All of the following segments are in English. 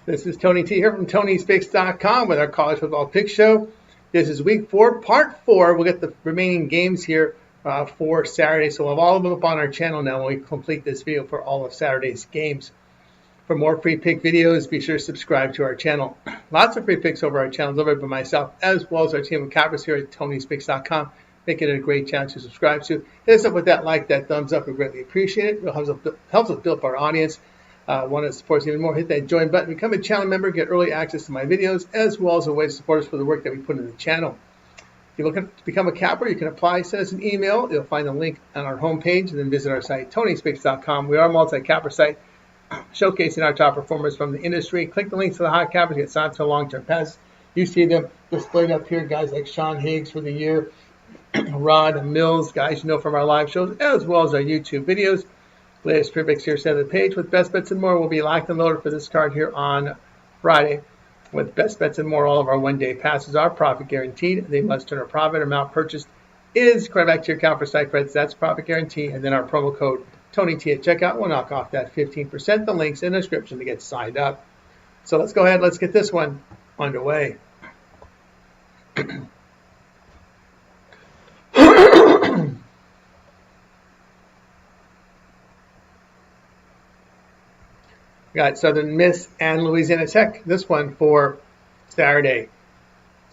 This is Tony T here from Tony'sPicks.com with our college football pick show. This is week 4, part 4. We'll get the remaining games here for Saturday. So we'll have all of them up on our channel now when we complete this video for all of Saturday's games. For more free pick videos, be sure to subscribe to our channel. Lots of free picks over our channel delivered by myself as well as our team of cappers here at Tony'sPicks.com. Making it a great channel to subscribe to. Hit us up with that like, that thumbs up. We greatly appreciate it. It helps us build up our audience. Want to support us even more, hit that join button, become a channel member, get early access to my videos, as well as a way to support us for the work that we put in the channel. If you're looking to become a capper, you can apply, send us an email. You'll find the link on our homepage, and then visit our site, Tony'sPicks.com. We are a multi-capper site, showcasing our top performers from the industry. Click the links to the hot cappers, get signed to long-term passes. You see them displayed up here, guys like Sean Higgs for the year, Rod Mills, guys you know from our live shows, as well as our YouTube videos. Latest free picks here set of the page with best bets and more will be locked and loaded for this card here on Friday. With best bets and more, all of our one-day passes are profit guaranteed. They must turn a profit. Amount purchased is credit back to your account for site credits. That's profit guarantee. And then our promo code TonyT at checkout will knock off that 15%. The link's in the description to get signed up. So let's go ahead. Let's get this one underway. Got Southern Miss and Louisiana Tech. This one for Saturday.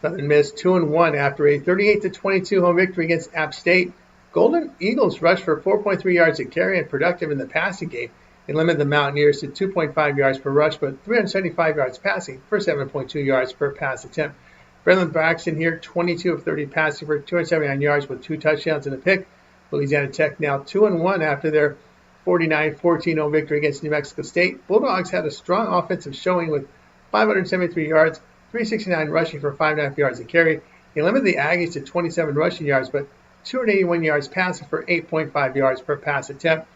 Southern Miss 2-1 after a 38-22 home victory against App State. Golden Eagles rushed for 4.3 yards a carry and productive in the passing game. They limited the Mountaineers to 2.5 yards per rush, but 375 yards passing for 7.2 yards per pass attempt. Brendan Braxton here, 22 of 30 passing for 279 yards with 2 touchdowns and a pick. Louisiana Tech now 2-1 after their 49-14 home victory against New Mexico State. Bulldogs had a strong offensive showing with 573 yards, 369 rushing for 5.5 yards a carry. They limited the Aggies to 27 rushing yards, but 281 yards passing for 8.5 yards per pass attempt.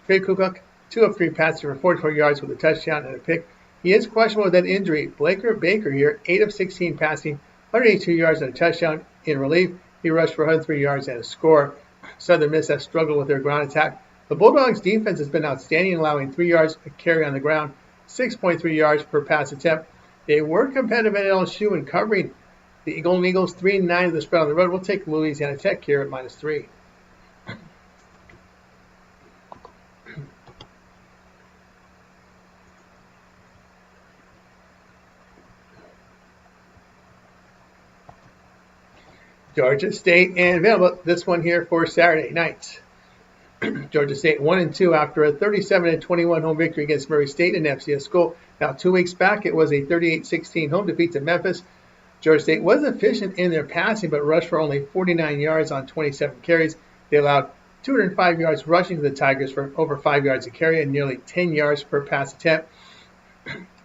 Trey Kukuk, 2 of 3 passing for 44 yards with a touchdown and a pick. He is questionable with that injury. Blaker Baker here, 8 of 16 passing, 182 yards and a touchdown in relief. He rushed for 103 yards and a score. Southern Miss has struggled with their ground attack. The Bulldogs' defense has been outstanding, allowing 3 yards a carry on the ground, 6.3 yards per pass attempt. They were competitive at LSU in covering the Golden Eagles 3-9 of the spread on the road. We'll take Louisiana Tech here at -3. Georgia State and Vanderbilt. This one here for Saturday night. Georgia State 1-2 after a 37-21 home victory against Murray State in FCS school. Now, 2 weeks back, it was a 38-16 home defeat to Memphis. Georgia State was efficient in their passing, but rushed for only 49 yards on 27 carries. They allowed 205 yards rushing to the Tigers for over 5 yards a carry and nearly 10 yards per pass attempt.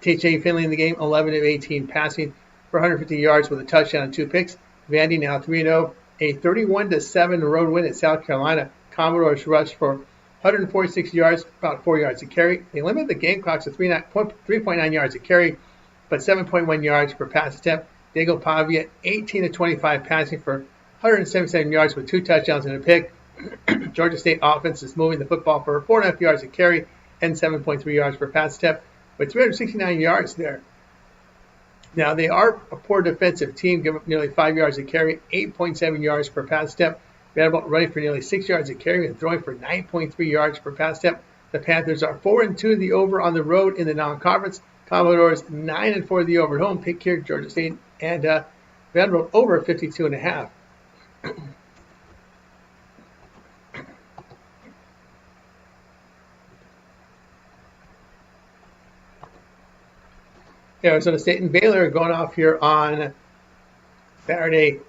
T.J. Finley in the game, 11 of 18 passing for 150 yards with a touchdown and 2 picks. Vandy now 3-0, a 31-7 road win at South Carolina. Commodores rushed for 146 yards, about 4 yards a carry. They limited the Gamecocks to 3.9 yards a carry, but 7.1 yards per pass attempt. Diego Pavia, 18 of 25 passing for 177 yards with 2 touchdowns and a pick. Georgia State offense is moving the football for 4.5 yards a carry and 7.3 yards per pass attempt, with 369 yards there. Now, they are a poor defensive team, giving up nearly 5 yards a carry, 8.7 yards per pass attempt. Vanderbilt running for nearly 6 yards a carry and throwing for 9.3 yards per pass attempt. The Panthers are 4-2 the over on the road in the non-conference. Commodores 9-4 the over at home. Pick here, Georgia State and Vanderbilt over 52.5. Arizona State and Baylor going off here on Saturday.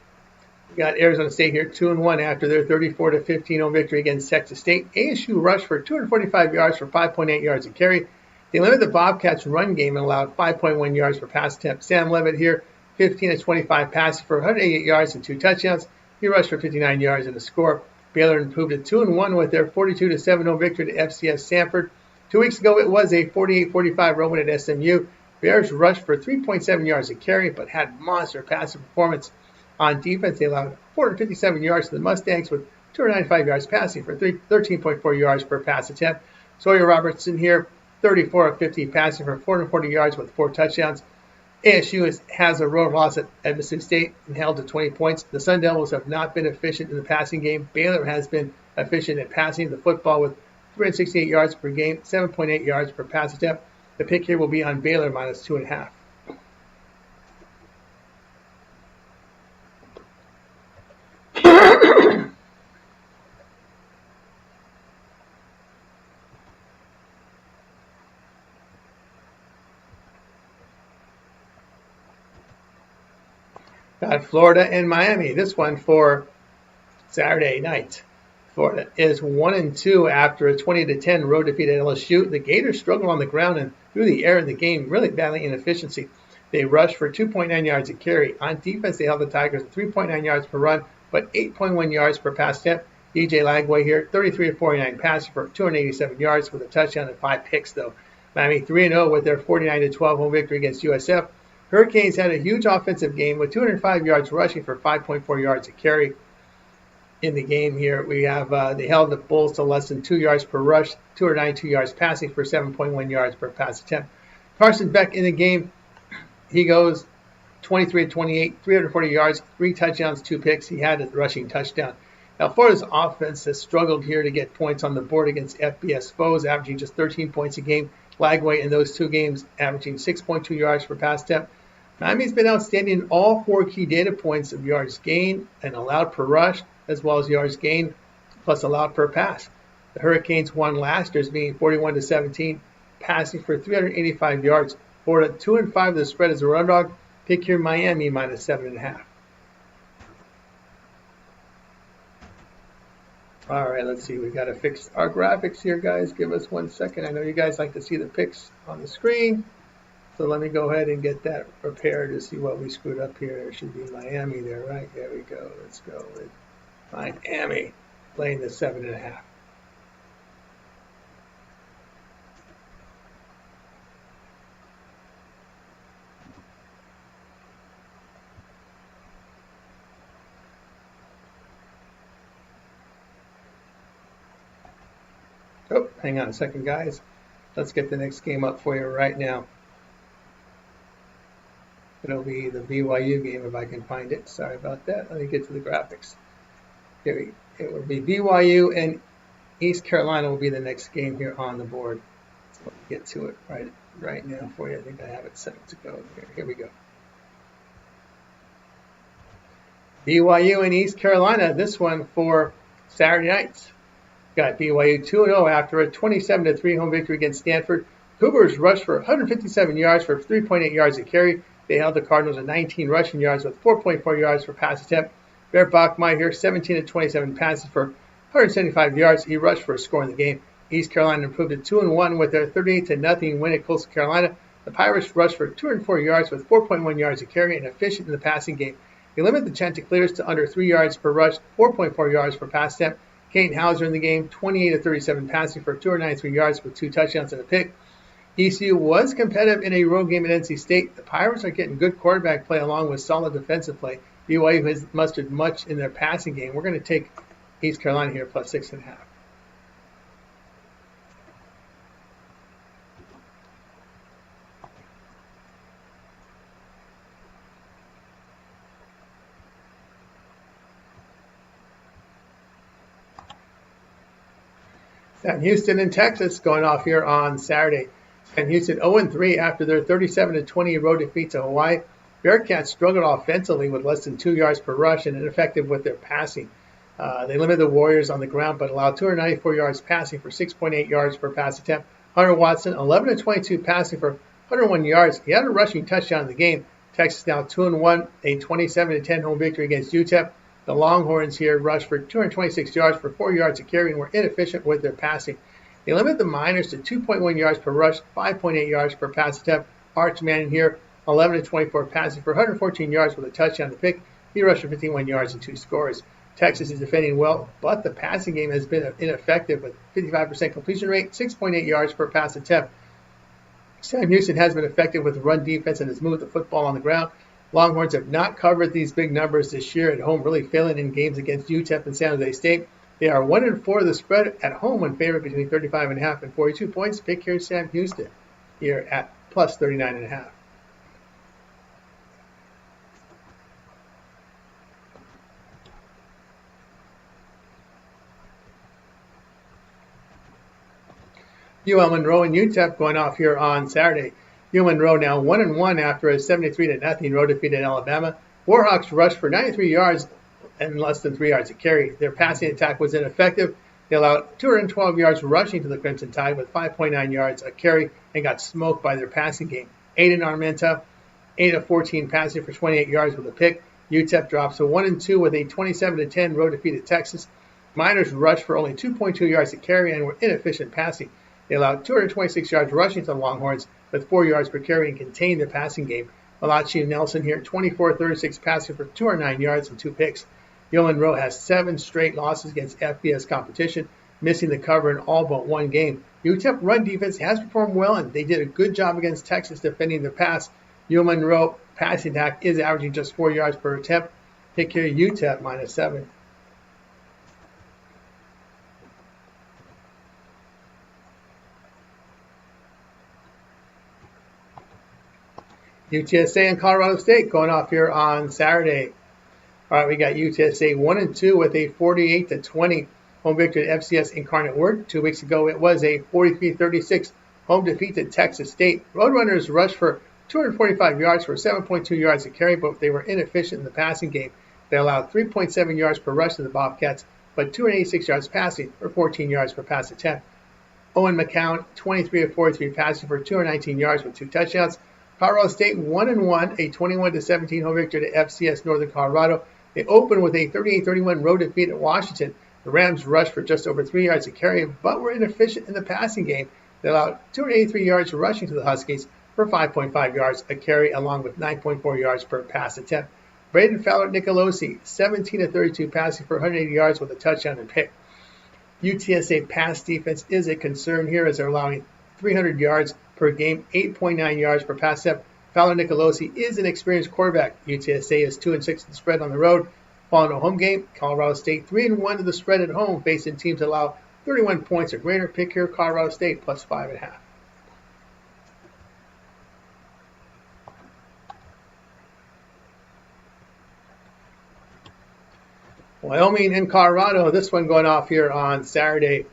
We got Arizona State here 2-1 after their 34-15 home victory against Texas State. ASU rushed for 245 yards for 5.8 yards a carry. They limited the Bobcats' run game and allowed 5.1 yards per pass attempt. Sam Levitt here, 15 of 25 passes for 188 yards and 2 touchdowns. He rushed for 59 yards and a score. Baylor improved to 2-1 with their 42-7 home victory to FCS Sanford. 2 weeks ago, it was a 48-45 road win at SMU. Bears rushed for 3.7 yards a carry, but had monster passive performance. On defense, they allowed 457 yards to the Mustangs with 295 yards passing for 13.4 yards per pass attempt. Sawyer Robertson here, 34 of 50 passing for 440 yards with 4 touchdowns. ASU has a road loss at Mississippi State and held to 20 points. The Sun Devils have not been efficient in the passing game. Baylor has been efficient at passing the football with 368 yards per game, 7.8 yards per pass attempt. The pick here will be on Baylor minus 2.5. Got Florida and Miami. This one for Saturday night. Florida is 1-2 after a 20-10 road defeat at LSU. The Gators struggled on the ground and through the air in the game, really battling inefficiency. They rushed for 2.9 yards a carry. On defense, they held the Tigers at 3.9 yards per run, but 8.1 yards per pass attempt. DJ Lagway here, 33 of 49 passing for 287 yards with a touchdown and 5 picks, though. Miami 3-0 with their 49-12 home victory against USF. Hurricanes had a huge offensive game with 205 yards rushing for 5.4 yards a carry. In the game here, we have they held the Bulls to less than 2 yards per rush, 292 yards passing for 7.1 yards per pass attempt. Carson Beck in the game, he goes 23 of 28, 340 yards, 3 touchdowns, 2 picks. He had a rushing touchdown. Now, Florida's offense has struggled here to get points on the board against FBS foes, averaging just 13 points a game. Lagway in those 2 games averaging 6.2 yards per pass attempt. Miami's been outstanding in all 4 key data points of yards gained and allowed per rush, as well as yards gained plus allowed per pass. The Hurricanes won last year's being 41-17, passing for 385 yards. Florida 2-5 the spread as a run dog. Pick here Miami minus 7.5. All right, let's see. We've got to fix our graphics here, guys. Give us 1 second. I know you guys like to see the picks on the screen. So let me go ahead and get that prepared to see what we screwed up here. There should be Miami there, right? There we go. Let's go with Miami playing the 7.5. Oh, hang on a second, guys. Let's get the next game up for you right now. It'll be the BYU game if I can find it. Sorry about that. Let me get to the graphics. It will be BYU and East Carolina will be the next game here on the board. So let me get to it right now for you. I think I have it set to go. Here we go. BYU and East Carolina. This one for Saturday nights. Got BYU 2-0 after a 27-3 home victory against Stanford. Cougars rushed for 157 yards for 3.8 yards a carry. They held the Cardinals at 19 rushing yards with 4.4 yards per pass attempt. Bear Bachmeier here, 17-27 passes for 175 yards. He rushed for a score in the game. East Carolina improved to 2-1 with their 38-0 win at Coastal Carolina. The Pirates rushed for 204 yards with 4.1 yards a carry and efficient in the passing game. They limit the Chanticleers to under 3 yards per rush, 4.4 yards per pass attempt. Kane Hauser in the game, 28-37 passing for 293 yards with 2 touchdowns and a pick. ECU was competitive in a road game at NC State. The Pirates are getting good quarterback play along with solid defensive play. BYU has mustered much in their passing game. We're going to take East Carolina here plus 6.5. Sam Houston in Texas going off here on Saturday. Sam Houston 0-3 after their 37-20 road defeat to Hawaii. Bearcats struggled offensively with less than 2 yards per rush and ineffective with their passing. They limited the Warriors on the ground but allowed 294 yards passing for 6.8 yards per pass attempt. Hunter Watson 11-22 passing for 101 yards. He had a rushing touchdown in the game. Texas now 2-1, a 27-10 home victory against UTEP. The Longhorns here rushed for 226 yards for 4 yards a carry and were inefficient with their passing. They limited the Miners to 2.1 yards per rush, 5.8 yards per pass attempt. Arch Manning here, 11-24 passing for 114 yards with a touchdown to pick. He rushed for 51 yards and 2 scores. Texas is defending well, but the passing game has been ineffective with 55% completion rate, 6.8 yards per pass attempt. Sam Houston has been effective with run defense and has moved the football on the ground. Longhorns have not covered these big numbers this year at home, really failing in games against UTEP and San Jose State. They are 1-4 the spread at home when favored between 35.5 and 42 points. Pick here Sam Houston here at plus 39.5. UL-Monroe and UTEP going off here on Saturday. UL-Monroe now 1-1 after a 73-0 road defeat at Alabama. Warhawks rushed for 93 yards and less than 3 yards a carry. Their passing attack was ineffective. They allowed 212 yards rushing to the Crimson Tide with 5.9 yards a carry and got smoked by their passing game. Aiden Armenta, 8 of 14 passing for 28 yards with a pick. UTEP drops to 1-2 with a 27-10 road defeat at Texas. Miners rushed for only 2.2 yards a carry and were inefficient passing. They allowed 226 yards rushing to the Longhorns with 4 yards per carry and contained their passing game. Malachi Nelson here, 24-36 passing for 209 yards and 2 picks. UL-Monroe has 7 straight losses against FBS competition, missing the cover in all but one game. UTEP run defense has performed well, and they did a good job against Texas defending the pass. UL-Monroe passing attack is averaging just 4 yards per attempt. Pick here UTEP -7. UTSA and Colorado State going off here on Saturday. All right, we got UTSA 1-2 with a 48-20 home victory at FCS Incarnate Word. 2 weeks ago, it was a 43-36 home defeat to Texas State. Roadrunners rushed for 245 yards for 7.2 yards a carry, but they were inefficient in the passing game. They allowed 3.7 yards per rush to the Bobcats, but 286 yards passing for 14 yards per pass attempt. Owen McCown, 23 of 43 passing for 219 yards with 2 touchdowns. Colorado State 1-1, a 21-17 home victory to FCS Northern Colorado. They opened with a 38-31 road defeat at Washington. The Rams rushed for just over 3 yards a carry, but were inefficient in the passing game. They allowed 283 yards rushing to the Huskies for 5.5 yards a carry, along with 9.4 yards per pass attempt. Braden Fowler-Nicolosi, 17 of 32 passing for 180 yards with a touchdown and pick. UTSA pass defense is a concern here as they're allowing 300 yards per game, 8.9 yards per pass attempt. Fowler-Nicolosi is an experienced quarterback. UTSA is 2-6 in the spread on the road. Following a home game, Colorado State 3-1 to the spread at home, facing teams that allow 31 points or greater. Pick here Colorado State plus 5.5. Wyoming and Colorado, this one going off here on Saturday.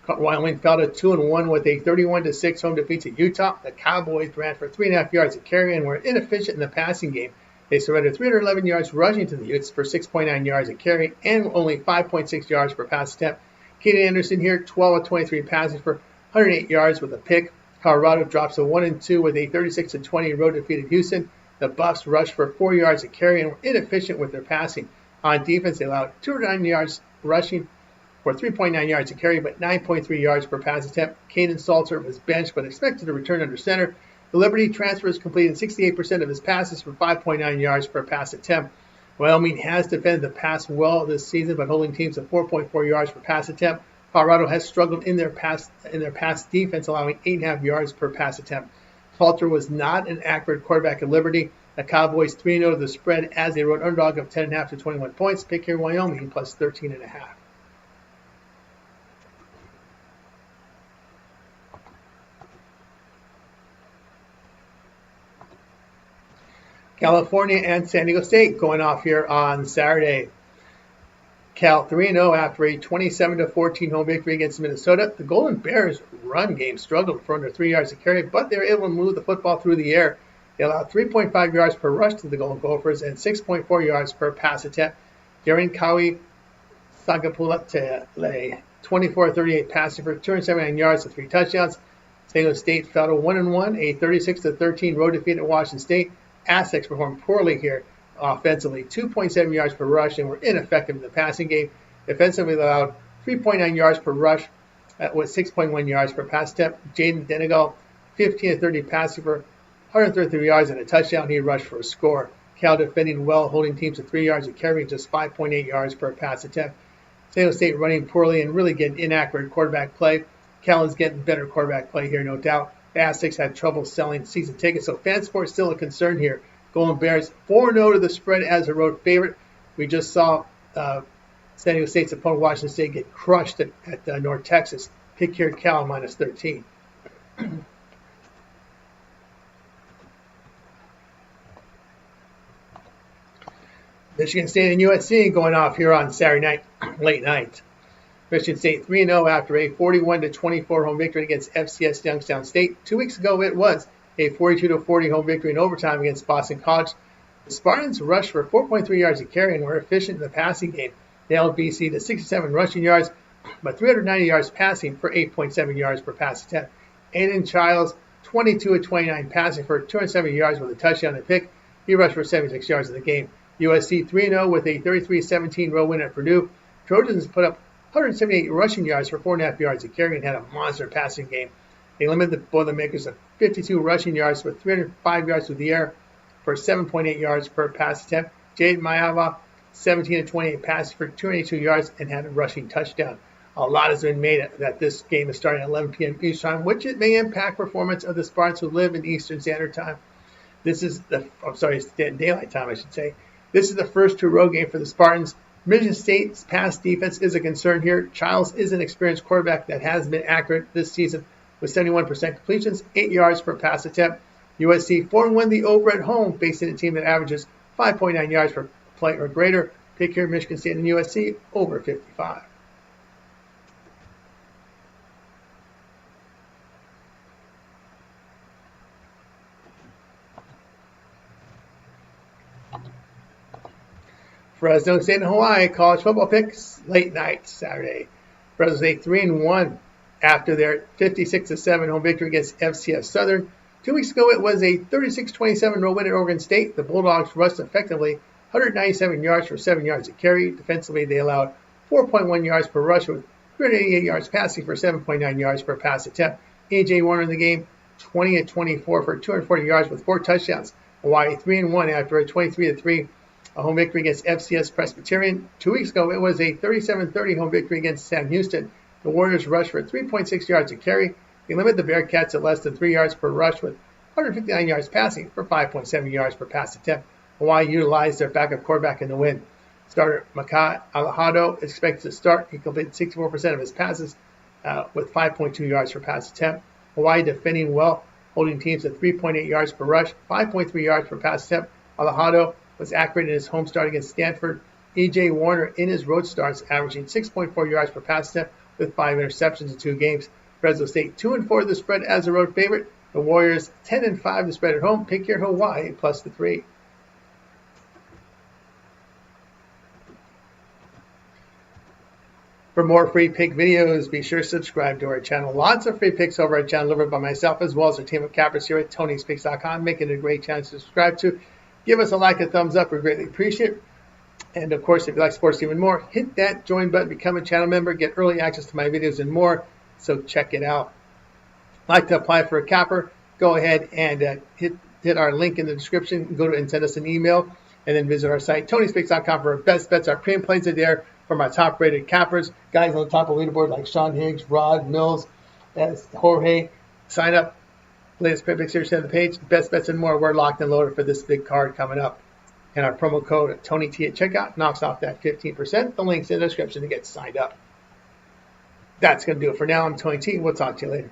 Wyoming fell to 2-1 with a 31-6 home defeat to Utah. The Cowboys ran for 3.5 yards a carry and were inefficient in the passing game. They surrendered 311 yards rushing to the Utes for 6.9 yards a carry and only 5.6 yards per pass attempt. Kaden Anderson here, 12 of 23 passing for 108 yards with a pick. Colorado drops to 1-2 with a 36-20 road defeat at Houston. The Buffs rushed for 4 yards a carry and were inefficient with their passing. On defense, they allowed 209 yards rushing for 3.9 yards a carry, but 9.3 yards per pass attempt. Caden Salter was benched, but expected to return under center. The Liberty transfer is completing 68% of his passes for 5.9 yards per pass attempt. Wyoming has defended the pass well this season, but holding teams to 4.4 yards per pass attempt. Colorado has struggled in their pass defense, allowing 8.5 yards per pass attempt. Salter was not an accurate quarterback at Liberty. The Cowboys 3-0 to the spread as they rode underdog of 10.5 to 21 points. Pick here Wyoming plus 13.5. California and San Diego State going off here on Saturday. Cal 3-0 after a 27-14 home victory against Minnesota. The Golden Bears' run game struggled for under 3 yards a carry, but they were able to move the football through the air. They allowed 3.5 yards per rush to the Golden Gophers and 6.4 yards per pass attempt. Darren Cowie Sagapulele, 24-38 passing for 279 yards and 3 touchdowns. San Diego State fell to 1-1, a 36-13 road defeat at Washington State. Aztecs performed poorly here offensively, 2.7 yards per rush, and were ineffective in the passing game. Defensively, they allowed 3.9 yards per rush with 6.1 yards per pass attempt. Jaden Denegal, 15-30 passing for 133 yards and a touchdown. He rushed for a score. Cal defending well, holding teams to 3 yards and carrying just 5.8 yards per pass attempt. San Diego State running poorly and really getting inaccurate quarterback play. Cal is getting better quarterback play here, no doubt. The Aztecs had trouble selling season tickets, so fan support is still a concern here. Golden Bears 4-0 to the spread as a road favorite. We just saw San Diego State's opponent, Washington State, get crushed at North Texas. Pick here Cal minus 13. Michigan State and USC going off here on Saturday night, late night. Michigan State 3-0 after a 41-24 home victory against FCS Youngstown State. 2 weeks ago, it was a 42-40 home victory in overtime against Boston College. The Spartans rushed for 4.3 yards a carry and were efficient in the passing game. They held BC to 67 rushing yards, but 390 yards passing for 8.7 yards per pass attempt. Aiden Childs, 22-29 passing for 270 yards with a touchdown and pick. He rushed for 76 yards in the game. USC 3-0 with a 33-17 road win at Purdue. Trojans put up 178 rushing yards for 4.5 yards a carry and had a monster passing game. They limited the Boilermakers to 52 rushing yards with 305 yards through the air for 7.8 yards per pass attempt. Jade Mayava, 17-28 passing for 282 yards and had a rushing touchdown. A lot has been made that this game is starting at 11 p.m. Eastern Time, which it may impact performance of the Spartans who live in Eastern Standard Time. It's daylight time, I should say. This is the first true road game for the Spartans. Michigan State's pass defense is a concern here. Childs is an experienced quarterback that has been accurate this season with 71% completions, 8 yards per pass attempt. USC 4-1 the over at home, facing a team that averages 5.9 yards per play or greater. Pick here Michigan State and USC over 55. Fresno State and Hawaii college football picks late night Saturday. Fresno State 3-1 after their 56-7 home victory against FCS Southern. 2 weeks ago, it was a 36-27 road win at Oregon State. The Bulldogs rushed effectively, 197 yards for 7 yards a carry. Defensively, they allowed 4.1 yards per rush with 388 yards passing for 7.9 yards per pass attempt. A.J. Warner in the game, 20-24 for 240 yards with 4 touchdowns. Hawaii 3-1 after a 23-3 home victory against FCS Presbyterian. 2 weeks ago, it was a 37-30 home victory against Sam Houston. The Warriors rushed for 3.6 yards a carry. They limit the Bearcats at less than 3 yards per rush with 159 yards passing for 5.7 yards per pass attempt. Hawaii utilized their backup quarterback in the win. Starter Maka Alejado is expected to start. He completed 64% of his passes with 5.2 yards per pass attempt. Hawaii defending well, holding teams at 3.8 yards per rush, 5.3 yards per pass attempt. Alejado was accurate in his home start against Stanford. E.J. Warner in his road starts, averaging 6.4 yards per pass attempt with 5 interceptions in 2 games. Fresno State 2-4 the spread as a road favorite. The Warriors 10-5 the spread at home. Pick your Hawaii plus the 3. For more free pick videos, be sure to subscribe to our channel. Lots of free picks over our channel delivered by myself as well as our team of cappers here at Tony'sPicks.com. Making it a great chance to subscribe to. Give us a like, a thumbs up. We greatly appreciate it. And, of course, if you like sports even more, hit that join button, become a channel member, get early access to my videos and more. So check it out. Like to apply for a capper, go ahead and hit our link in the description. Go to and send us an email. And then visit our site, Tony'sPicks.com, for our best bets. Our premium plays are there from our top-rated cappers. Guys on the top of the leaderboard like Sean Higgs, Rod, Mills, Jorge. Sign up. Latest picks here on the page. Best bets and more. We're locked and loaded for this big card coming up. And our promo code TonyT at checkout knocks off that 15%. The link's in the description to get signed up. That's going to do it for now. I'm Tony T. We'll talk to you later.